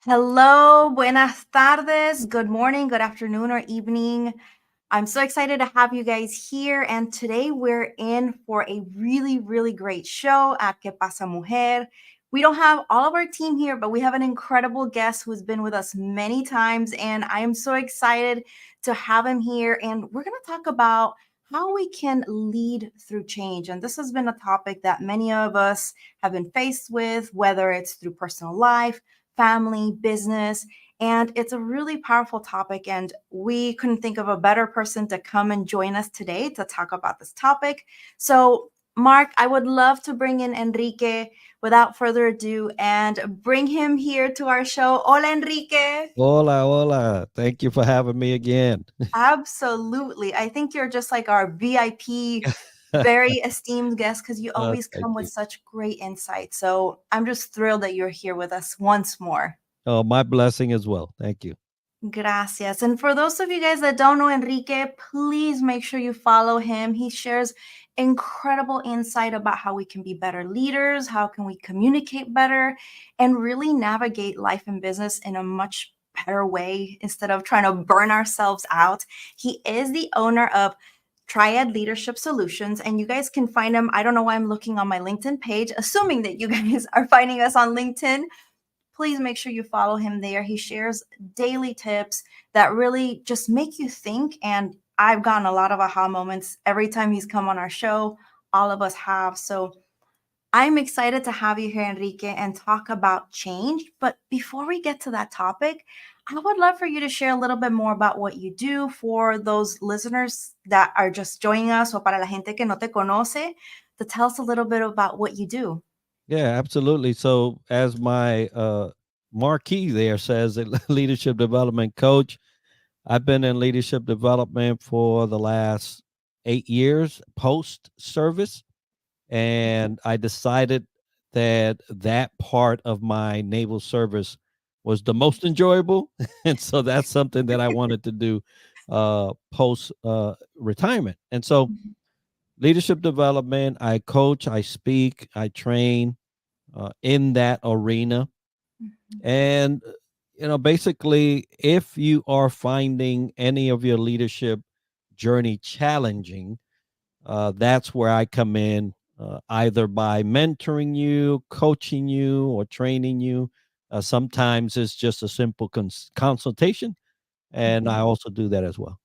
Hello, buenas tardes, good morning, good afternoon, or evening. I'm so excited to have you guys here. And today we're in for a really, really great show at Que Pasa Mujer. We don't have all of our team here, but we have an incredible guest who's been with us many times. And I am so excited to have him here. And we're going to talk about how we can lead through change. And this has been a topic that many of us have been faced with, whether it's through personal life, family, business. And it's a really powerful topic. And we couldn't think of a better person to come and join us today to talk about this topic. So, Mark, I would love to bring in Enrique without further ado and bring him here to our show. Hola, Enrique. Hola, hola. Thank you for having me again. Absolutely. I think you're just like our VIP, very esteemed guest because you always Thank come with you. such great insight. So I'm just thrilled that you're here with us once more. Oh, my blessing as well. Thank you. Gracias. And for those of you guys that don't know Enrique, please make sure you follow him. He shares incredible insight about how we can be better leaders, how can we communicate better, and really navigate life and business in a much better way instead of trying to burn ourselves out. He is the owner of Triad Leadership Solutions, and you guys can find him. I don't know why I'm looking on my LinkedIn page, assuming that you guys are finding us on LinkedIn. Please make sure you follow him there. He shares daily tips that really just make you think. And I've gotten a lot of aha moments every time he's come on our show. All of us have. So I'm excited to have you here, Enrique, and talk about change. But before we get to that topic, I would love for you to share a little bit more about what you do for those listeners that are just joining us, or para la gente que no te conoce, to tell us a little bit about what you do. Yeah, absolutely. So, as my marquee there says, a leadership development coach, I've been in leadership development for the last 8 years post service. And I decided that that part of my naval service was the most enjoyable. And so that's something that I wanted to do post retirement. And so, leadership development, I coach, I speak, I train in that arena. And, basically, if you are finding any of your leadership journey challenging, that's where I come in, either by mentoring you, coaching you, or training you. Sometimes it's just a simple consultation, and I also do that as well.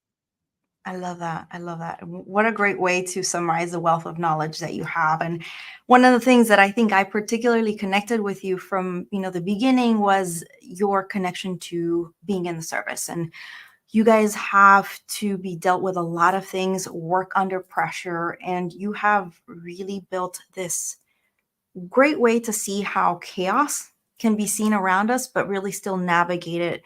I love that. I love that. What a great way to summarize the wealth of knowledge that you have. And one of the things that I think I particularly connected with you from, the beginning was your connection to being in the service. And you guys have to be dealt with a lot of things, work under pressure, and you have really built this great way to see how chaos can be seen around us, but really still navigate it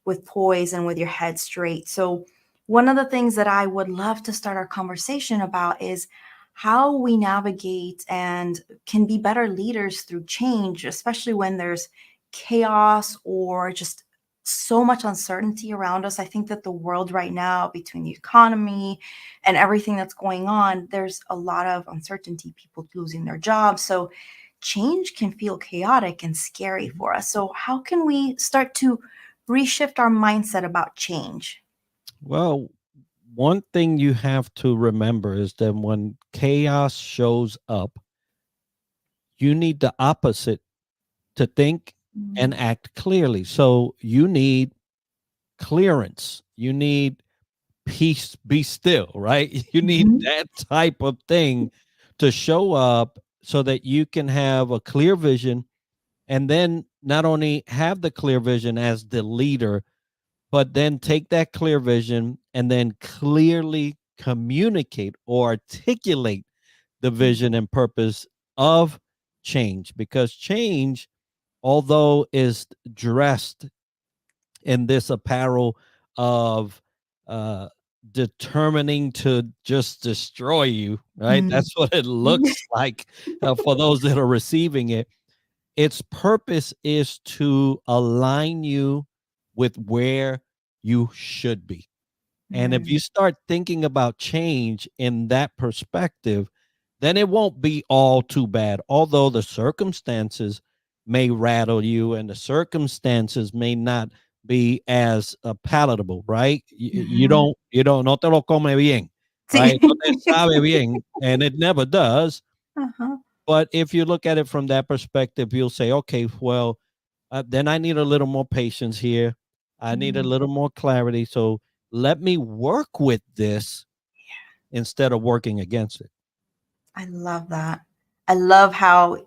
with poise and with your head straight. So, one of the things that I would love to start our conversation about is how we navigate and can be better leaders through change, especially when there's chaos or just so much uncertainty around us. I think that the world right now, between the economy and everything that's going on, there's a lot of uncertainty, people losing their jobs. So, change can feel chaotic and scary Mhm. for us. So, how can we start to reshift our mindset about change? Well, one thing you have to remember is that when chaos shows up, you need the opposite to think and Mm, act clearly. So you need clearance. You need peace, be still, right? You need mhm, that type of thing to show up so that you can have a clear vision, and then not only have the clear vision as the leader, but then take that clear vision and then clearly communicate or articulate the mm, vision and purpose of change, because change, although is dressed in this apparel of uh determining to just destroy you, right? mm, That's what it looks like for those that are receiving it. Its purpose is to align you with where you should be. And if you mm, start thinking about change in that perspective, then it won't be all too bad. Although the circumstances may rattle you and the circumstances may not be as palatable, right? Mhm. No te lo come bien, Sí. right? No te sabe bien, and it never does. Uh-huh. But if you look at it from that perspective, you'll say, okay, well, then I need a little more patience here. I need a Mm. little more clarity. So let me work with this instead of working against it. I love that. I love how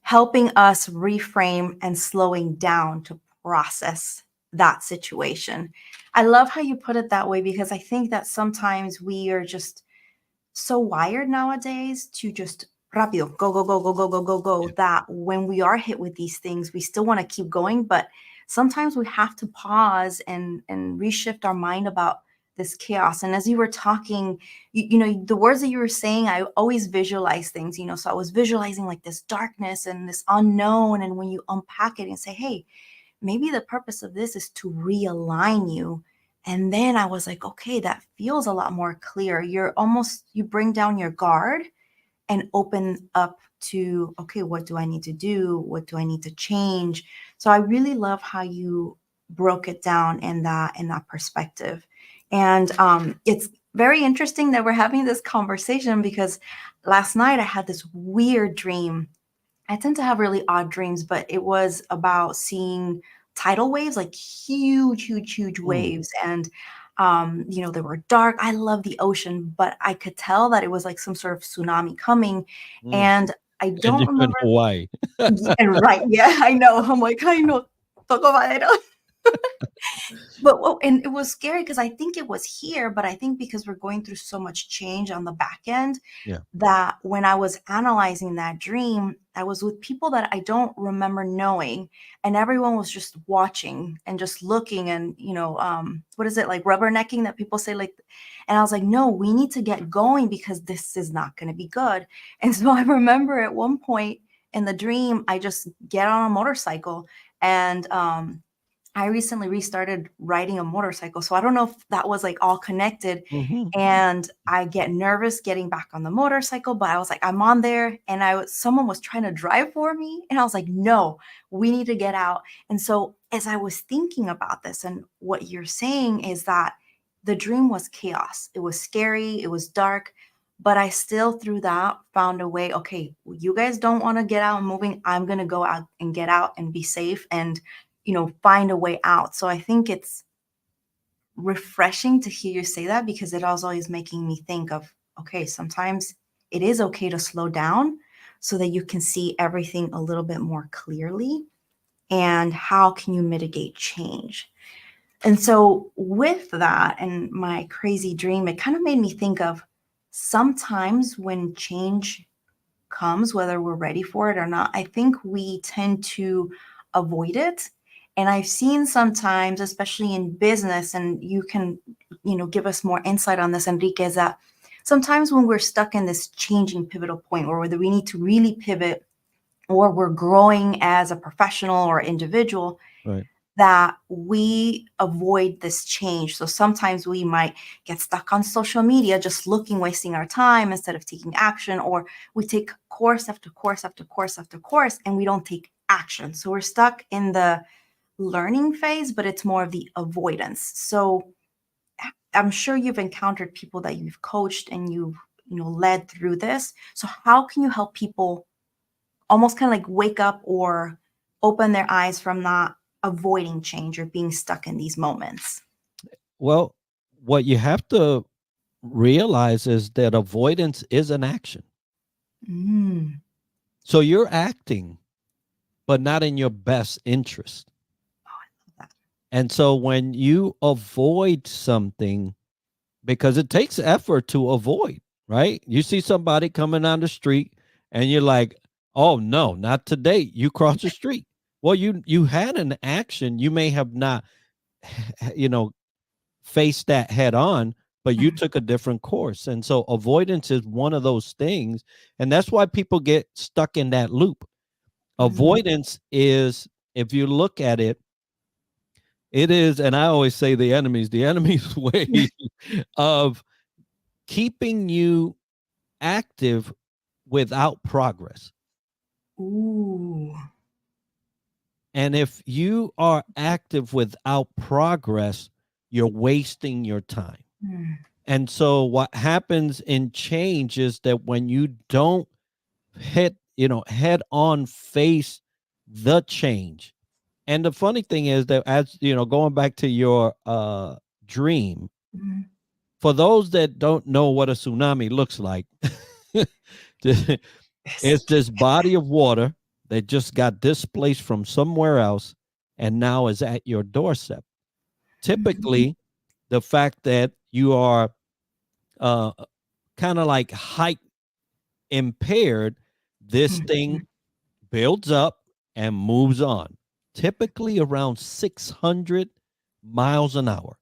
helping us reframe and slowing down to process that situation. I love how you put it that way because I think that sometimes we are just so wired nowadays to just rápido, go, go, go, go, go, go, go, go, Yeah. that when we are hit with these things, we still want to keep going. But sometimes we have to pause and reshift our mind about this chaos. And as you were talking, the words that you were saying, I always visualize things, so I was visualizing like this darkness and this unknown. And when you unpack it and say, hey, maybe the purpose of this is to realign you. And then I was like, okay, that feels a lot more clear. You bring down your guard and open up to, okay, what do I need to do? What do I need to change? So I really love how you broke it down in that perspective. And it's very interesting that we're having this conversation because last night I had this weird dream. I tend to have really odd dreams, but it was about seeing tidal waves, like huge, huge, huge Mm, waves. And, they were dark. I love the ocean, but I could tell that it was like some sort of tsunami coming. mm. And I And don't you're in remember. Hawaii. Yeah, right. Yeah, I know. I'm like, I know. Toco madera. But and it was scary because I think it was here, but I think because we're going through so much change on the back end, Yeah. that when I was analyzing that dream, I was with people that I don't remember knowing, and everyone was just watching and just looking, and what is it, like rubbernecking that people say, like, and I was like, no, we need to get going because this is not going to be good. And so I remember at one point in the dream, I just get on a motorcycle, and I recently restarted riding a motorcycle. So I don't know if that was like all connected. Mhm. And I get nervous getting back on the motorcycle, but I was like, I'm on there. And someone was trying to drive for me. And I was like, no, we need to get out. And so as I was thinking about this, and what you're saying is that the dream was chaos. It was scary. It was dark. But I still, through that, found a way. Okay, you guys don't want to get out and moving. I'm going to go out and get out and be safe and find a way out. So I think it's refreshing to hear you say that because it also is making me think of, okay, sometimes it is okay to slow down so that you can see everything a little bit more clearly, and how can you mitigate change. And so with that and my crazy dream, it kind of made me think of sometimes when change comes, whether we're ready for it or not, I think we tend to avoid it. And I've seen sometimes, especially in business, and you can, give us more insight on this, Enrique, is that sometimes when we're stuck in this changing pivotal point, or whether we need to really pivot, or we're growing as a professional or individual, Right. that we avoid this change. So sometimes we might get stuck on social media, just looking, wasting our time instead of taking action, or we take course after course after course after course and we don't take action. So we're stuck in the learning phase, but it's more of the avoidance. So I'm sure you've encountered people that you've coached and you've led through this. So how can you help people almost kind of like wake up or open their eyes from not avoiding change or being stuck in these moments? Well, what you have to realize is that avoidance is an action. Mm. So you're acting, but not in your best interest. That. And so when you avoid something, because it takes effort to avoid, right? You see somebody coming down the street and you're like, "Oh no, not today." You cross the street. Well, you had an action. You may have not you know, faced that head on, but you Mm. took a different course. And so avoidance is one of those things, and that's why people get stuck in that loop. Mm. Avoidance is, if you look at it, it is, and I always say the enemy's way of keeping you active without progress. Ooh. And if you are active without progress, you're wasting your time. Mm, And so what happens in change is that when you don't head on face the change. And the funny thing is that, as going back to your dream, mm, for those that don't know what a tsunami looks like, yes. it's this body of water that just got displaced from somewhere else and now is at your doorstep. Mhm, Typically, the fact that you are uh, kind of like height impaired, this mhm, thing builds up and moves on, typically around 600 miles an hour.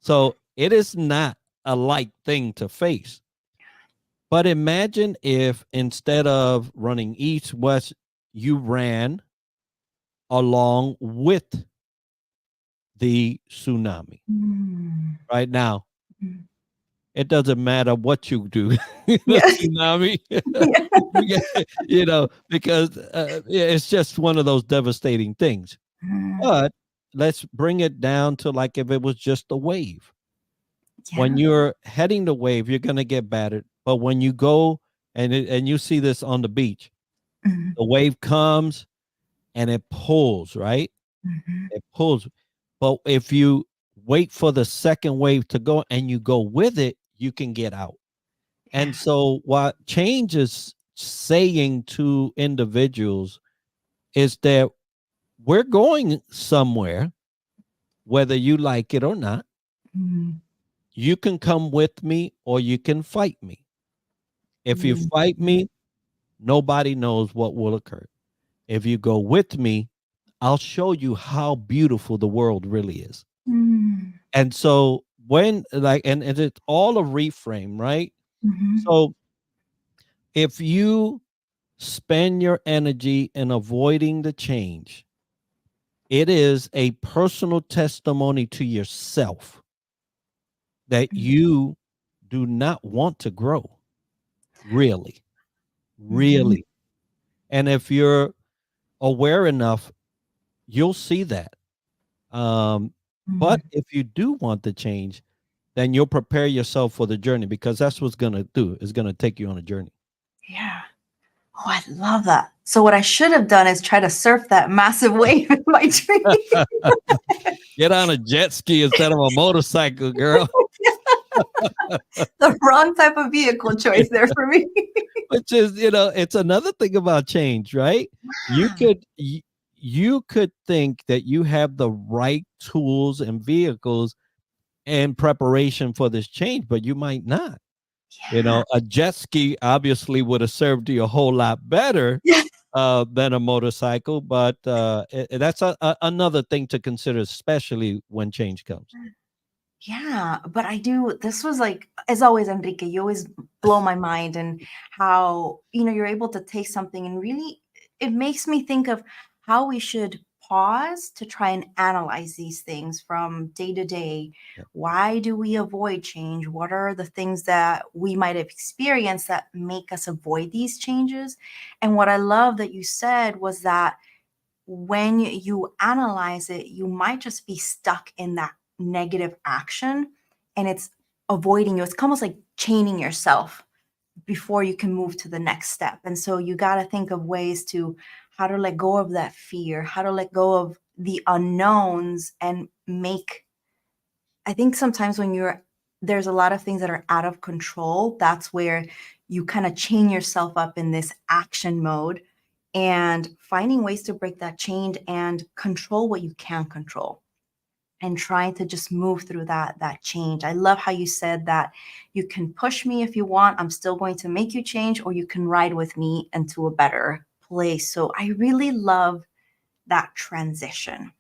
So it is not a light thing to face. But imagine if instead of running east, west, you ran along with the tsunami. mm, Right now, mm. it doesn't matter what you do. The Yeah. tsunami, Yeah. because yeah, it's just one of those devastating things. Mm, But let's bring it down to like if it was just a wave. When yeah. you're heading the wave, you're gonna get battered. But when you go and you see this on the beach, Mhm, the wave comes and it pulls, right? mhm. It pulls. But if you wait for the second wave to go and you go with it, you can get out. And Yeah. so what change is saying to individuals is that we're going somewhere, whether you like it or not. Mm, You can come with me or you can fight me. If you mm, fight me, nobody knows what will occur. If you go with me, I'll show you how beautiful the world really is. mm, And so when and it's all a reframe, right? mhm, So if you spend your energy in avoiding the change, it is a personal testimony to yourself that mm, you do not want to grow, really, mhm, really. And if you're aware enough, you'll see that. Um, but mm. if you do want the change, then you'll prepare yourself for the journey because that's what's going to do. Is going to take you on a journey. Yeah. Oh, I love that. So what I should have done is try to surf that massive wave in my dream. Get on a jet ski instead of a motorcycle, girl. The wrong type of vehicle choice there for me. Which is, it's another thing about change, right? You Yeah. could you could think that you have the right tools and vehicles in preparation for this change, but you might not. Yeah. A jet ski obviously would have served you a whole lot better Yeah. than a motorcycle, but that's another thing to consider, especially when change comes. Yeah, but I do. This was like, as always, Enrique, you always blow my mind and how, you're able to take something and really, it makes me think of how we should pause to try and analyze these things from day to day. Yeah. Why do we avoid change? What are the things that we might have experienced that make us avoid these changes? And what I love that you said was that when you analyze it, you might just be stuck in that negative action and it's avoiding you. It's almost like chaining yourself before you can move to the next step. And so you got to think of ways to how to let go of that fear, how to let go of the unknowns and make. I think sometimes when there's a lot of things that are out of control, that's where you kind of chain yourself up in this action mode and finding ways to break that chain and control what you can control and trying to just move through that change. I love how you said that you can push me if you want. I'm still going to make you change, or you can ride with me into a better place. So I really love that transition.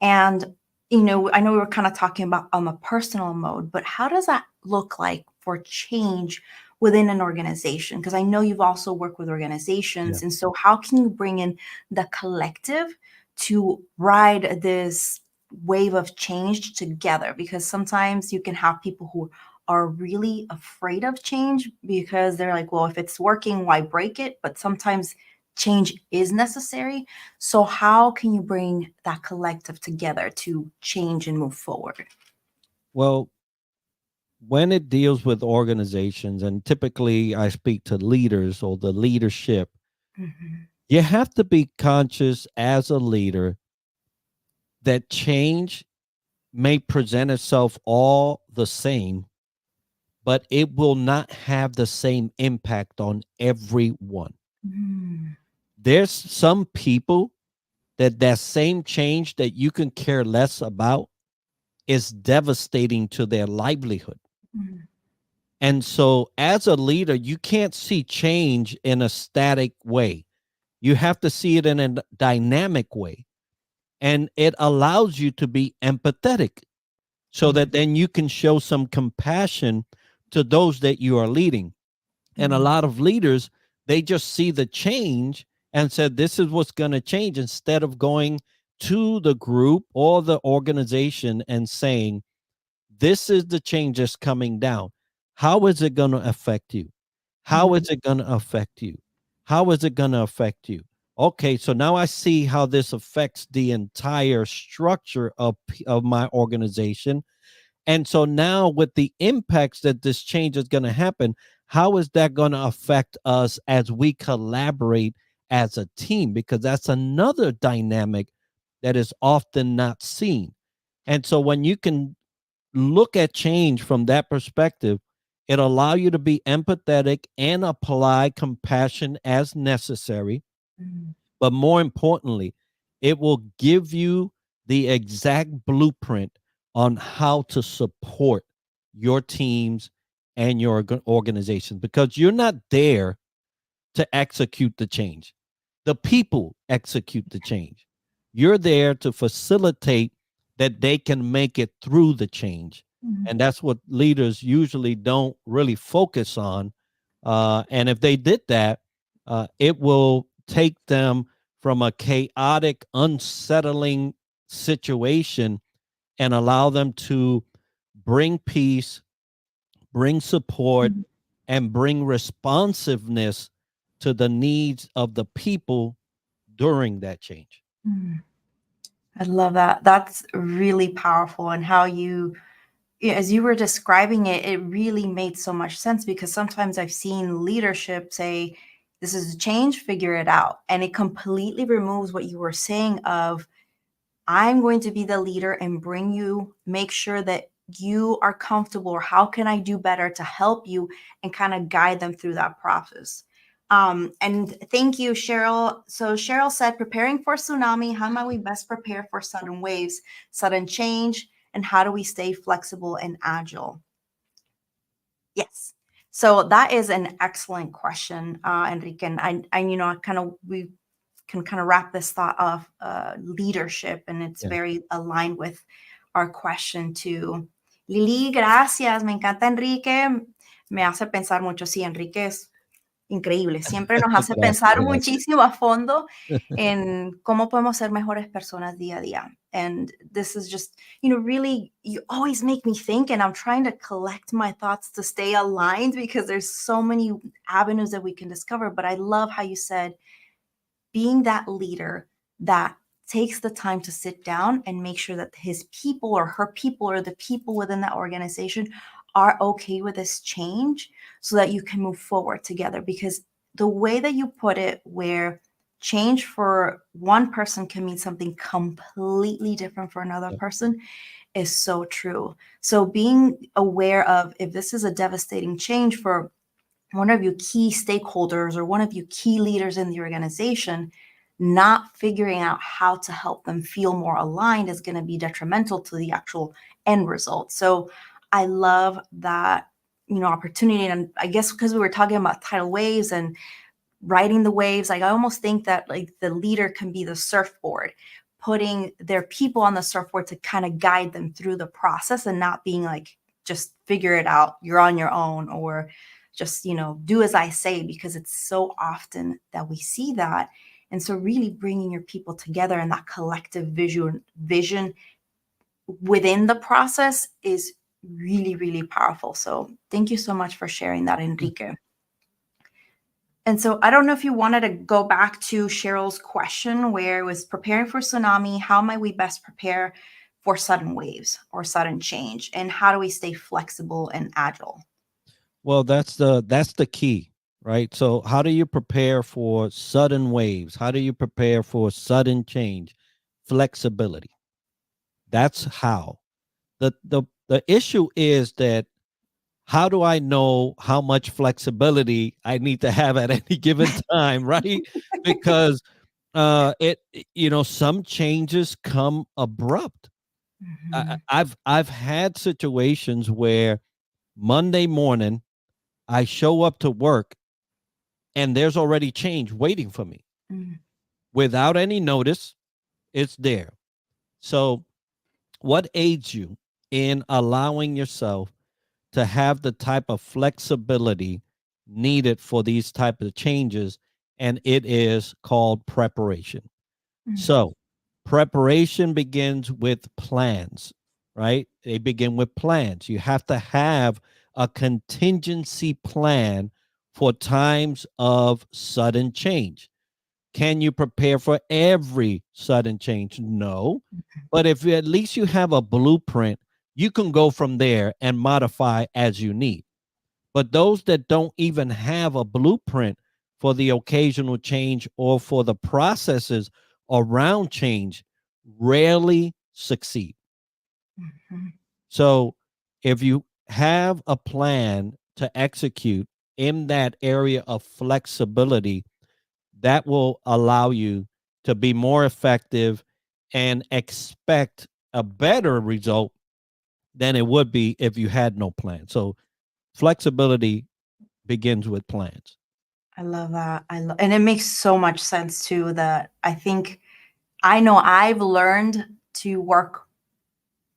And, I know we were kind of talking about on the personal mode, but how does that look like for change within an organization? Because I know you've also worked with Yeah. organizations. And so, how can you bring in the collective to ride this wave of change together? Because sometimes you can have people who are really afraid of change because they're like, well, if it's working, why break it? But sometimes change is necessary. So how can you bring that collective together to change and move forward? Well, when it deals with organizations, and typically I speak to leaders or the leadership, Mhm. you have to be conscious as a leader that change may present itself all the same, but it will not have the same impact on everyone. Mm. There's some people that same change that you can care less about is devastating to their livelihood. Mm. And so as a leader, you can't see change in a static way. You have to see it in a dynamic way. And it allows you to be empathetic so Mm. that then you can show some compassion to those that you are leading. And a Mm. lot of leaders, they just see the change and said, this is what's going to change, instead of going to the group or the organization and saying, this is the change that's coming down. How is it going to affect you? How Mm. is it going to affect you? How is it going to affect you? Okay, so now I see how this affects the entire structure of my organization. And so now, with the impacts that this change is going to happen, how is that going to affect us as we collaborate as a team? Because that's another dynamic that is often not seen. And so when you can look at change from that perspective, it allow you to be empathetic and apply compassion as necessary. Mm. But more importantly, it will give you the exact blueprint on how to support your teams and your organizations, because you're not there to execute the change. The people execute the change. You're there to facilitate that they can make it through the change. Mm. And that's what leaders usually don't really focus on. And if they did that, it will take them from a chaotic, unsettling situation and allow them to bring peace, bring support, Mm. and bring responsiveness to the needs of the people during that change. Mm. I love that. That's really powerful. And how you, yeah, as you were describing it, it really made so much sense, because sometimes I've seen leadership say, this is a change, figure it out. And it completely removes what you were saying of, I'm going to be the leader and bring you, make sure that you are comfortable, or how can I do better to help you, and kind of guide them through that process. And thank you, Cheryl. So Cheryl said, preparing for tsunami, how might we best prepare for sudden waves, sudden change, and how do we stay flexible and agile? Yes. So that is an excellent question, Enrique. And I kind of, we can kind of wrap this thought of leadership, and it's Yeah. very aligned with our question too. Lili, gracias. Me encanta Enrique. Me hace pensar mucho. Sí, Enrique es increíble. Siempre nos hace Gracias, pensar gracias. muchísimo a fondo en cómo podemos ser mejores personas día a día. And this is just, really, you always make me think, and I'm trying to collect my thoughts to stay aligned, because there's so many avenues that we can discover. But I love how you said, being that leader that takes the time to sit down and make sure that his people or her people or the people within that organization are okay with this change, so that you can move forward together. Because the way that you put it, where change for one person can mean something completely different for another Yeah. person, is so true. So being aware of, if this is a devastating change for one of your key stakeholders or one of your key leaders in the organization, not figuring out how to help them feel more aligned is going to be detrimental to the actual end result. So I love that, opportunity. And I guess because we were talking about tidal waves and riding the waves, like I almost think that like the leader can be the surfboard, putting their people on the surfboard to kind of guide them through the process, and not being like, just figure it out, you're on your own, or just, do as I say, because it's so often that we see that. And so really bringing your people together and that collective vision within the process is really, really powerful. So thank you so much for sharing that, Yeah. Enrique. And so I don't know if you wanted to go back to Cheryl's question where it was preparing for tsunami. How might we best prepare for sudden waves or sudden change? And how do we stay flexible and agile? Well, that's the key, right? So how do you prepare for sudden waves? How do you prepare for sudden change? Flexibility. That's how. The issue is that how do I know how much flexibility I need to have at any given time, right? Because some changes come abrupt. Mhm. I've had situations where Monday morning I show up to work and there's already change waiting for me Mm, without any notice. It's there. So what aids you in allowing yourself to have the type of flexibility needed for these type of changes? And it is called preparation. mm, So preparation begins with plans, right? They begin with plans. You have to have a contingency plan for times of sudden change. Can you prepare for every sudden change? No. But if at least you have a blueprint, you can go from there and modify as you need. But those that don't even have a blueprint for the occasional change or for the processes around change rarely succeed. mhm, So if you have a plan to execute in that area of flexibility, that will allow you to be more effective and expect a better result than it would be if you had no plan. So flexibility begins with plans. I love that. And it makes so much sense too that I think I know I've learned to work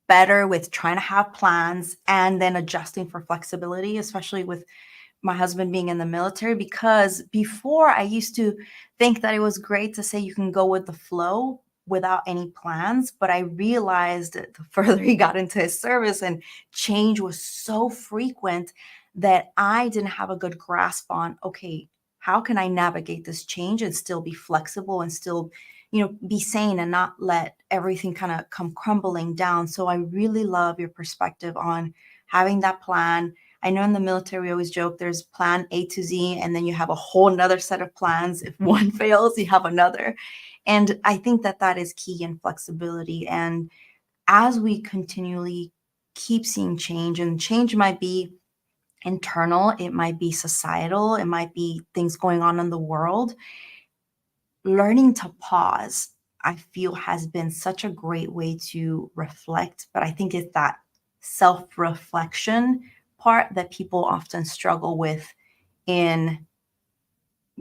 better with trying to have plans and then adjusting for flexibility, especially with my husband being in the military, because before I used to think that it was great to say you can go with the flow without any plans. But I realized that the further he got into his service and change was so frequent that I didn't have a good grasp on, okay, how can I navigate this change and still be flexible and still, be sane and not let everything kind of come crumbling down. So I really love your perspective on having that plan. I know in the military, we always joke there's plan A to Z, and then you have a whole nother set of plans. If one fails, you have another. And I think that that is key in flexibility. And as we continually keep seeing change, and change might be internal, it might be societal, it might be things going on in the world, learning to pause, I feel, has been such a great way to reflect. But I think it's that self reflection part that people often struggle with. In,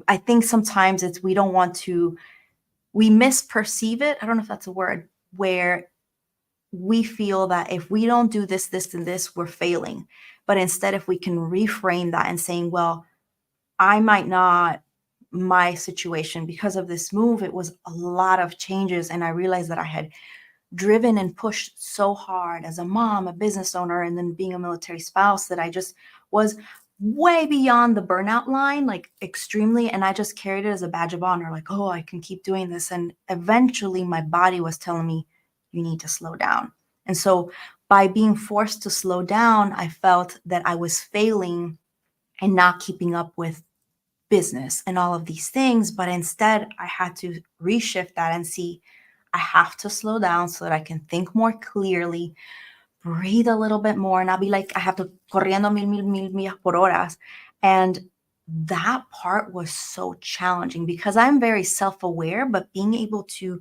I think sometimes it's we don't want to, we misperceive it. I don't know if that's a word, where we feel that if we don't do this, this, and this, we're failing. But instead, if we can reframe that and saying, well, I might not, my situation because of this move, it was a lot of changes. And I realized that I had driven and pushed so hard as a mom, a business owner, and then being a military spouse that I just was way beyond the burnout line, like extremely. And I just carried it as a badge of honor, like, oh, I can keep doing this. And eventually my body was telling me, you need to slow down. And so by being forced to slow down, I felt that I was failing and not keeping up with business and all of these things. But instead, I had to reshift that and see I have to slow down so that I can think more clearly, breathe a little bit more, not be like I have to corriendo mil millas por horas. And that part was so challenging because I'm very self aware, but being able to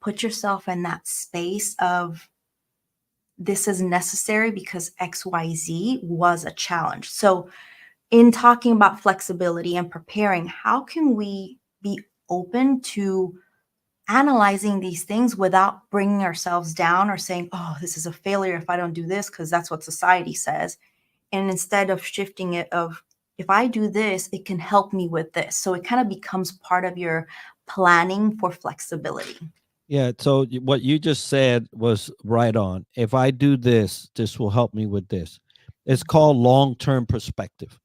put yourself in that space of this is necessary because XYZ was a challenge. So, in talking about flexibility and preparing, how can we be open to analyzing these things without bringing ourselves down or saying, oh, this is a failure if I don't do this because that's what society says? And instead of shifting it of, if I do this, it can help me with this. So it kind of becomes part of your planning for flexibility. Yeah. So what you just said was right on. If I do this, this will help me with this. It's called long term perspective,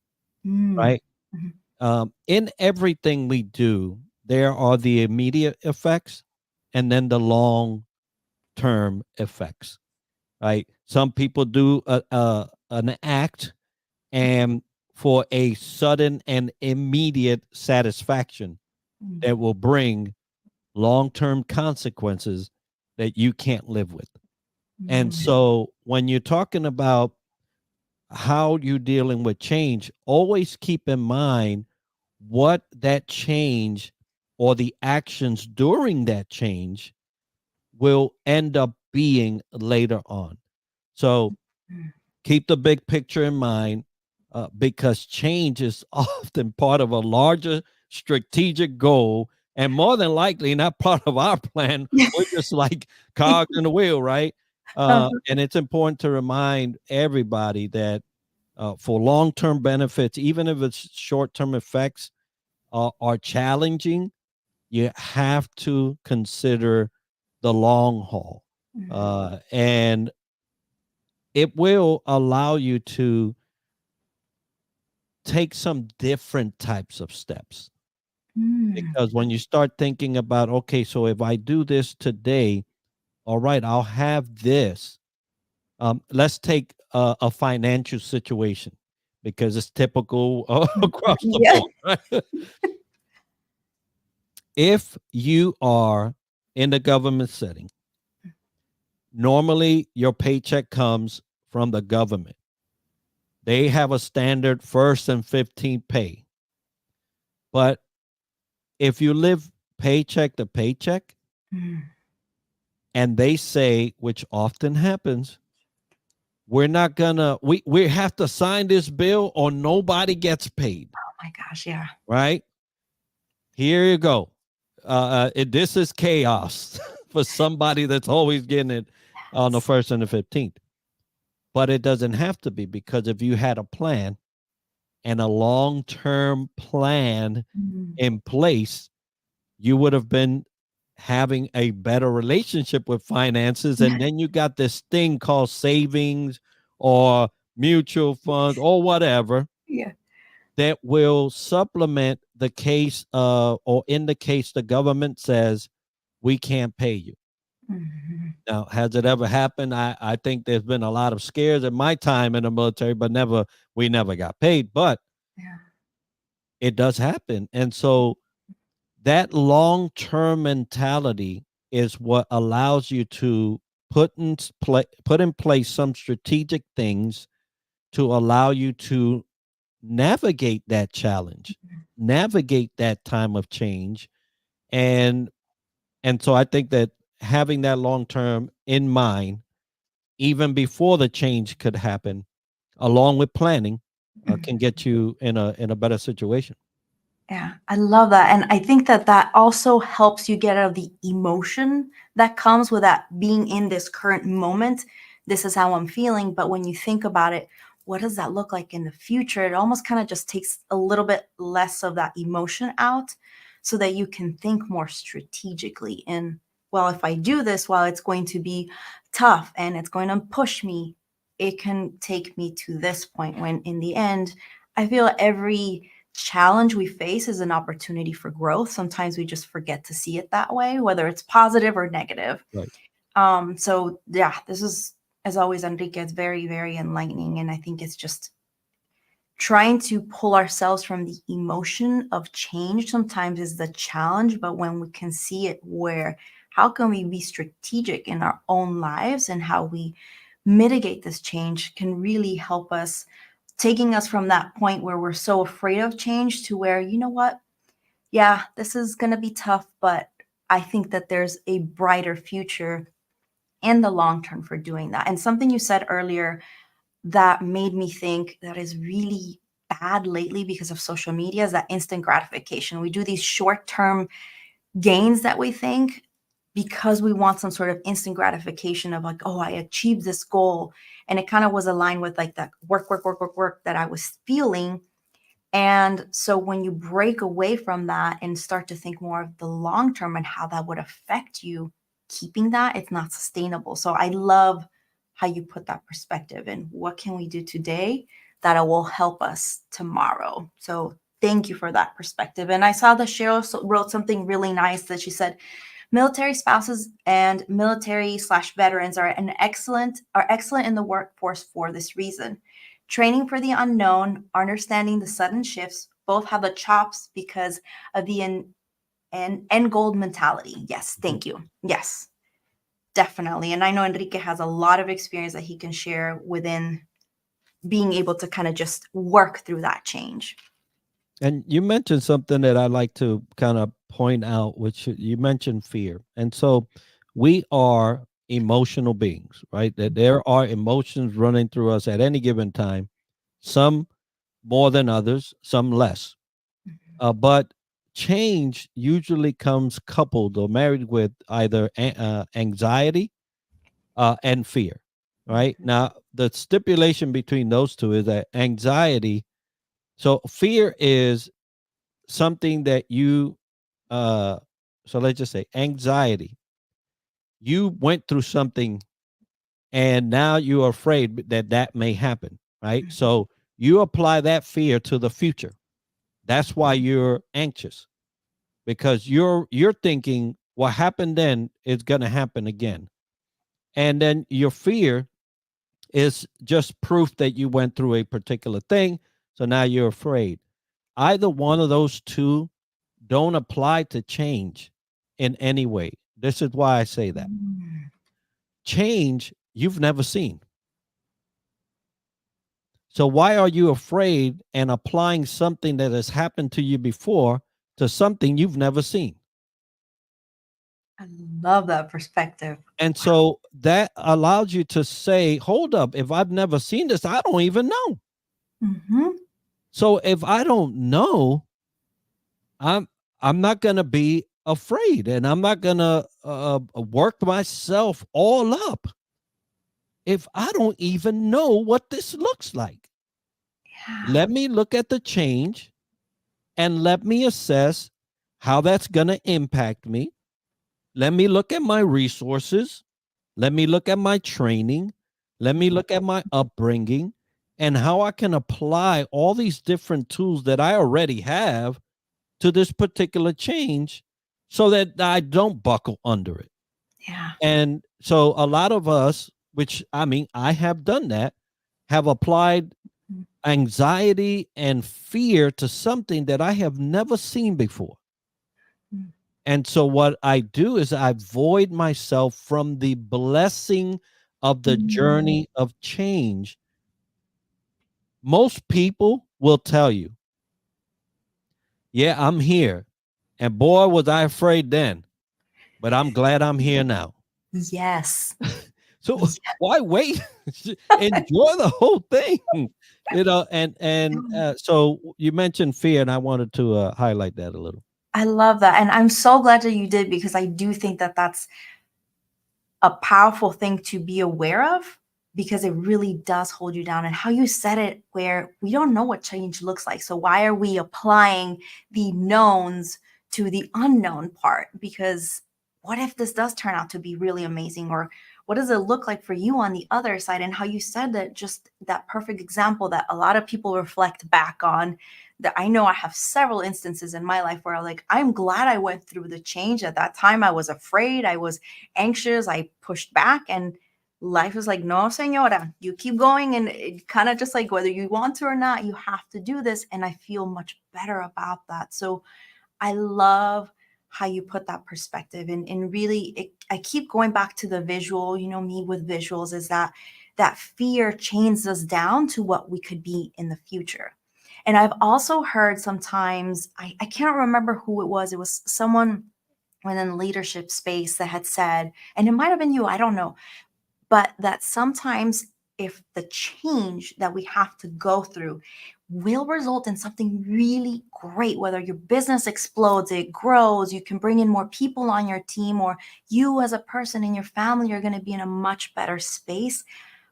Mm. right? Mhm. In everything we do, there are the immediate effects and then the long term effects, right? Some people do an act and for a sudden and immediate satisfaction Mm. that will bring long term consequences that you can't live with. And Mm. so when you're talking about how you're dealing with change, always keep in mind what that change or the actions during that change will end up being later on. So Mm. keep the big picture in mind, because change is often part of a larger strategic goal and more than likely not part of our plan. We're just like cogs in the wheel, right? Uh-huh. And it's important to remind everybody that for long term benefits, even if it's short term effects are challenging, you have to consider the long haul. Mm. And it will allow you to take some different types of steps, Mm. because when you start thinking about, okay, so if I do this today, all right, I'll have this. Let's take a financial situation because it's typical across the Yeah. board, right? If you are in the government setting, normally your paycheck comes from the government. They have a standard first and 15th pay. But if you live paycheck to paycheck Mm. and they say, which often happens, we're not gonna, we have to sign this bill or nobody gets paid, Oh my gosh, yeah. right? Here you go. This is chaos for somebody that's always getting it on the Yes. first and the 15th. But it doesn't have to be, because if you had a plan and a long term plan Mm. in place, you would have been having a better relationship with finances. And then you got this thing called savings or mutual funds or whatever Yeah. that will supplement the case, or in the case the government says we can't pay you. Mhm. Now, has it ever happened? I think there's been a lot of scares in my time in the military, but we never got paid. But Yeah. it does happen. And so that long-term mentality is what allows you to put in place some strategic things to allow you to navigate that challenge, navigate that time of change. and and so I think that having that long term in mind even before the change could happen, along with planning, Mhm. can get you in a better situation. Yeah, I love that. And I think that that also helps you get out of the emotion that comes with that being in this current moment. This is how I'm feeling. But when you think about it, what does that look like in the future? It almost kind of just takes a little bit less of that emotion out so that you can think more strategically. And well, if I do this, while it's going to be tough and it's going to push me, it can take me to this point when in the end, I feel every challenge we face is an opportunity for growth. Sometimes we just forget to see it that way, whether it's positive or negative. Right. So yeah, this is, as always, Enrique, it's very, very enlightening. And I think it's just trying to pull ourselves from the emotion of change sometimes is the challenge. But when we can see it, where how can we be strategic in our own lives and how we mitigate this change can really help us, taking us from that point where we're so afraid of change to where, you know what, yeah, this is going to be tough, but I think that there's a brighter future in the long term for doing that. And something you said earlier that made me think that is really bad lately because of social media is that instant gratification. We do these short term gains that we think because we want some sort of instant gratification of like, oh, I achieved this goal. And it kind of was aligned with like that work, work, work, work, work that I was feeling. And so when you break away from that and start to think more of the long term and how that would affect you, keeping that, it's not sustainable. So I love how you put that perspective and what can we do today that will help us tomorrow. So thank you for that perspective. And I saw that Cheryl wrote something really nice that she said, military spouses and military/veterans are excellent in the workforce for this reason. Training for the unknown, understanding the sudden shifts, both have the chops because of the end goal mentality. Yes, thank you. Yes, definitely. And I know Enrique has a lot of experience that he can share within being able to kind of just work through that change. And you mentioned something that I like to kind of point out, which you mentioned fear. And so we are emotional beings, right? That there are emotions running through us at any given time, some more than others, some less. But change usually comes coupled or married with either anxiety and fear, right? Now, the stipulation between those two is that anxiety, so fear is something that you uh so let's just say anxiety, you went through something and now you're afraid that that may happen, right? So you apply that fear to the future. That's why you're anxious, because you're thinking what happened then is going to happen again. And then your fear is just proof that you went through a particular thing, so now you're afraid. Either one of those two don't apply to change in any way. This is why I say that. Change you've never seen. So why are you afraid and applying something that has happened to you before to something you've never seen? I love that perspective. And so that allows you to say, hold up, if I've never seen this, I don't even know. Mm-hmm. So if I don't know, I'm I'm not going to be afraid, and I'm not going to work myself all up if I don't even know what this looks like. Yeah. Let me look at the change and let me assess how that's going to impact me. Let me look at my resources. Let me look at my training. Let me look at my upbringing and how I can apply all these different tools that I already have to this particular change so that I don't buckle under it. Yeah. And so a lot of us, which I mean, I have done that, have applied anxiety and fear to something that I have never seen before. Mm. And so what I do is I void myself from the blessing of the Mm. journey of change. Most people will tell you, yeah, I'm here. And boy, was I afraid then, but I'm glad I'm here now. Yes. So why wait? Enjoy the whole thing, so you mentioned fear, and I wanted to highlight that a little. I love that. And I'm so glad that you did, because I do think that that's a powerful thing to be aware of, because it really does hold you down. And how you said it, where we don't know what change looks like. So why are we applying the knowns to the unknown part? Because what if this does turn out to be really amazing? Or what does it look like for you on the other side? And how you said that, just that perfect example that a lot of people reflect back on, that I know I have several instances in my life where I'm like, I'm glad I went through the change. At that time, I was afraid, I was anxious, I pushed back, and life is like, no, senora, you keep going. And it kind of just like, whether you want to or not, you have to do this. And I feel much better about that. So I love how you put that perspective. And really, I keep going back to the visual. Me with visuals is that fear chains us down to what we could be in the future. And I've also heard sometimes, I can't remember who it was someone within leadership space that had said, and it might have been you, I don't know, but that sometimes if the change that we have to go through will result in something really great, whether your business explodes, it grows, you can bring in more people on your team, or you as a person and your family are going to be in a much better space,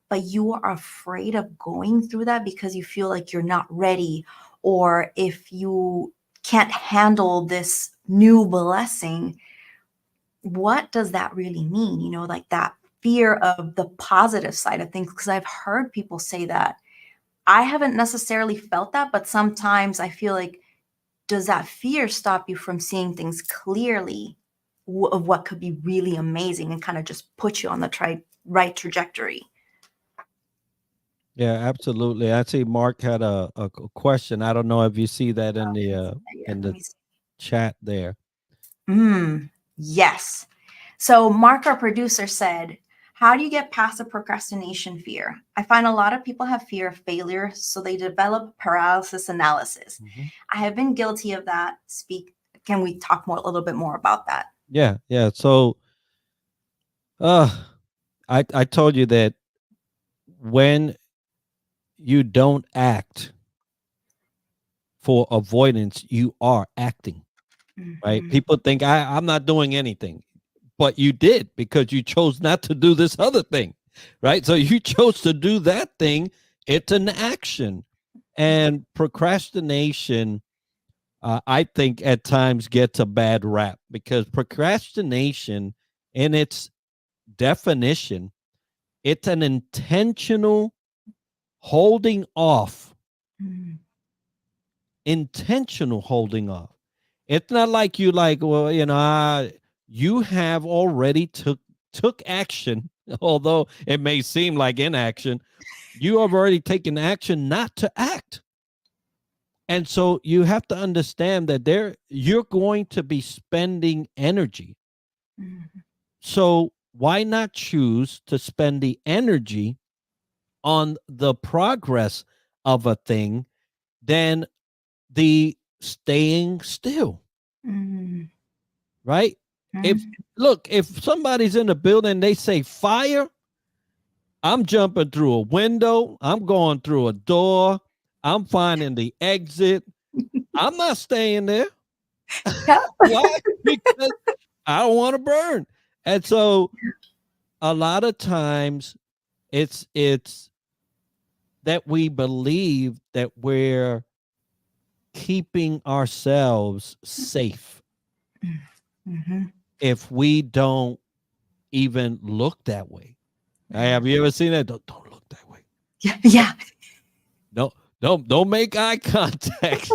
but you are afraid of going through that because you feel like you're not ready, or if you can't handle this new blessing, what does that really mean? Like that fear of the positive side of things. Because I've heard people say that. I haven't necessarily felt that, but sometimes I feel like does that fear stop you from seeing things clearly of what could be really amazing and kind of just put you on the right trajectory? Yeah, absolutely. I see Mark had a question. I don't know if you see that Yeah, in let the me see. chat there. Yes. So Mark, our producer, said, how do you get past the procrastination fear? I find a lot of people have fear of failure, so they develop paralysis analysis. Mhm. I have been guilty of that. Can we talk more a little bit more about that? Yeah, yeah. So, uh, I told you that when you don't act for avoidance, you are acting, right? Mhm. People think I'm not doing anything, but you did because you chose not to do this other thing, right? So you chose to do that thing. It's an action. And procrastination, I think at times gets a bad rap because procrastination, in its definition, it's an intentional holding off, Mhm. intentional holding off. It's not like you like, well, you have already took action, although it may seem like inaction. You have already taken action not to act. And so you have to understand that you're going to be spending energy. Mhm. So why not choose to spend the energy on the progress of a thing than the staying still, Mhm. right? If Mhm. look, if somebody's in the building, they say fire, I'm jumping through a window, I'm going through a door, I'm finding the exit. I'm not staying there. Yeah. Why? Because I don't want to burn. And so a lot of times it's that we believe that we're keeping ourselves safe Mhm. if we don't even look that way. Have you ever seen that? Don't look that way. Yeah. Yeah. No, don't make eye contact.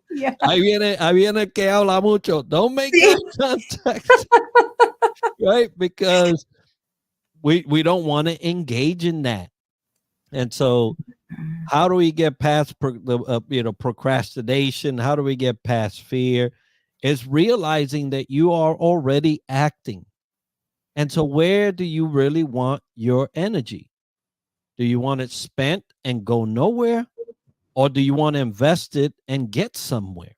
Yeah. Ahí viene que habla mucho. Don't make eye Sí. contact, right? Because we don't want to engage in that. And so how do we get past procrastination? How do we get past fear? Is realizing that you are already acting. And so where do you really want your energy? Do you want it spent and go nowhere? Or do you want to invest it and get somewhere?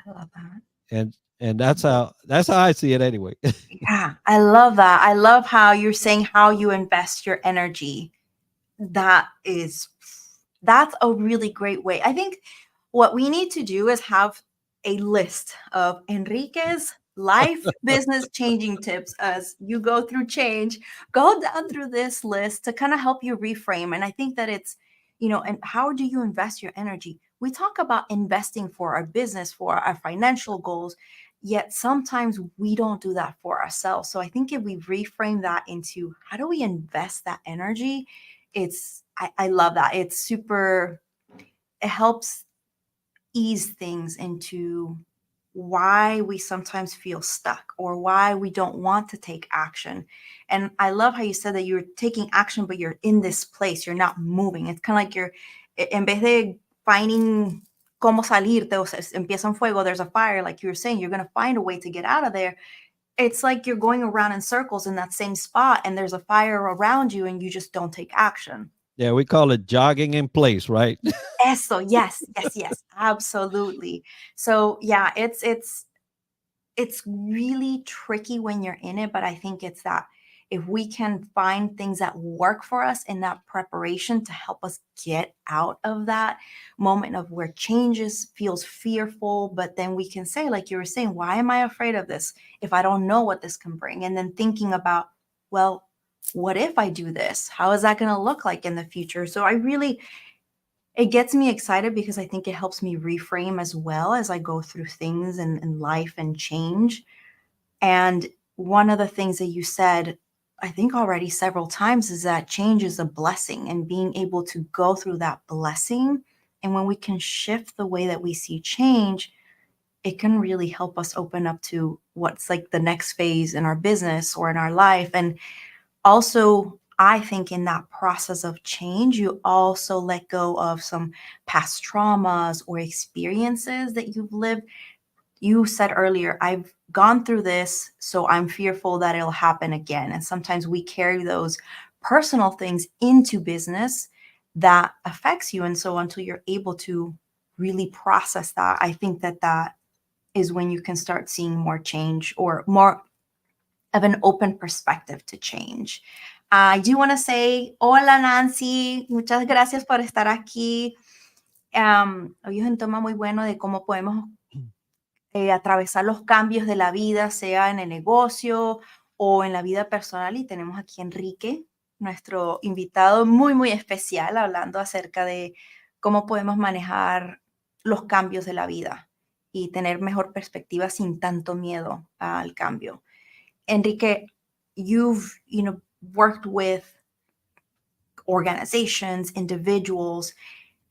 I love that. And that's how I see it anyway. Yeah, I love that. I love how you're saying how you invest your energy. That is that's a really great way. I think what we need to do is have a list of Enrique's life business changing tips as you go through change. Go down through this list to kind of help you reframe. And I think that and how do you invest your energy? We talk about investing for our business, for our financial goals, yet sometimes we don't do that for ourselves. So I think if we reframe that into how do we invest that energy, I love that. It helps ease things into why we sometimes feel stuck or why we don't want to take action. And I love how you said that you're taking action, but you're in this place, you're not moving. It's kind of like en vez de finding cómo salirte, o sea, empieza un fuego, there's a fire, like you were saying, you're going to find a way to get out of there. It's like you're going around in circles in that same spot and there's a fire around you and you just don't take action. Yeah, we call it jogging in place, right? Eso, yes, yes, yes, absolutely. So yeah, it's really tricky when you're in it, but I think it's that if we can find things that work for us in that preparation to help us get out of that moment of where changes feels fearful, but then we can say, like you were saying, why am I afraid of this if I don't know what this can bring? And then thinking about, well, what if I do this? How is that going to look like in the future? So it gets me excited because I think it helps me reframe as well as I go through things in life and change. And one of the things that you said, I think already several times, is that change is a blessing, and being able to go through that blessing And when we can shift the way that we see change, it can really help us open up to what's like the next phase in our business or in our life. And also, I think in that process of change, you also let go of some past traumas or experiences that you've lived. You said earlier, I've gone through this, so I'm fearful that it'll happen again. And sometimes we carry those personal things into business that affects you. And so until you're able to really process that, I think that that is when you can start seeing more change or more of an open perspective to change. I do want to say, hola Nancy, muchas gracias por estar aquí. Hoy es un tema muy bueno de cómo podemos atravesar los cambios de la vida, sea en el negocio o en la vida personal. Y tenemos aquí a Enrique, nuestro invitado muy, muy especial, hablando acerca de cómo podemos manejar los cambios de la vida y tener mejor perspectiva sin tanto miedo al cambio. Enrique, you've worked with organizations, individuals.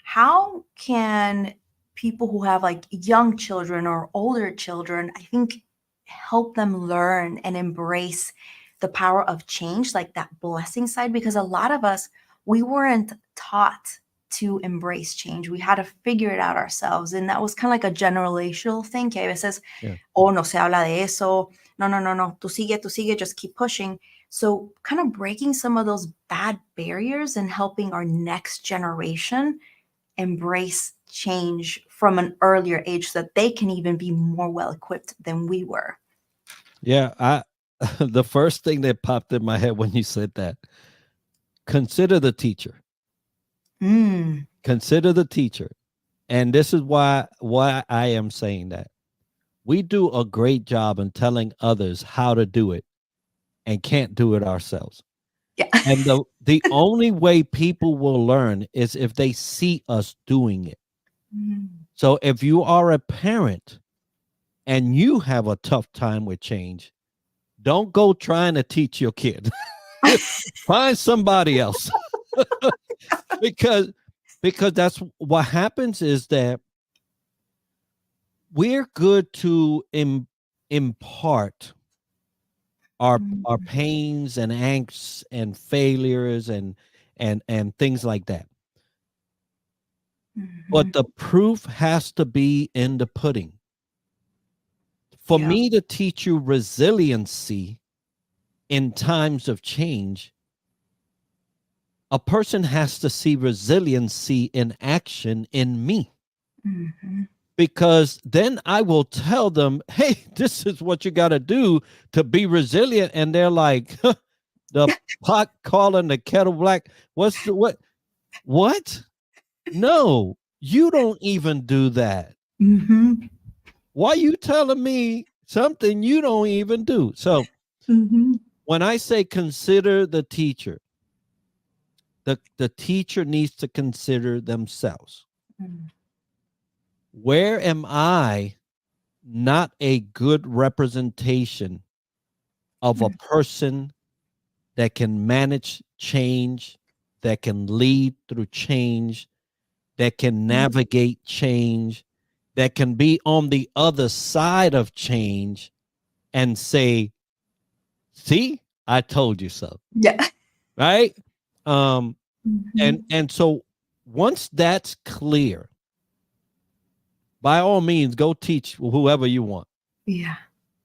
How can people who have like young children or older children, I think, help them learn and embrace the power of change, like that blessing side? Because a lot of us, we weren't taught to embrace change. We had to figure it out ourselves. And that was kind of like a generational thing, que a veces, oh, no se habla de eso. No, tú sigue, just keep pushing. So kind of breaking some of those bad barriers and helping our next generation embrace change from an earlier age so that they can even be more well equipped than we were. Yeah, the first thing that popped in my head when you said that, consider the teacher. Consider the teacher. And this is why I am saying that. We do a great job in telling others how to do it and can't do it ourselves. Yeah. And the only way people will learn is if they see us doing it. So if you are a parent and you have a tough time with change, don't go trying to teach your kid. Find somebody else. because that's what happens, is that we're good to impart our pains and angst and failures and things like that. But the proof has to be in the pudding. For me to teach you resiliency in times of change, a person has to see resiliency in action in me. Because then I will tell them, hey, this is what you got to do to be resilient. And they're like, the pot calling the kettle black. What? No, you don't even do that. Why are you telling me something you don't even do? So when I say consider the teacher, the teacher needs to consider themselves. Where am I not a good representation of a person that can manage change, that can lead through change, that can navigate change, that can be on the other side of change and say, see, I told you so. Yeah. Right? And so once that's clear, by all means, go teach whoever you want. Yeah.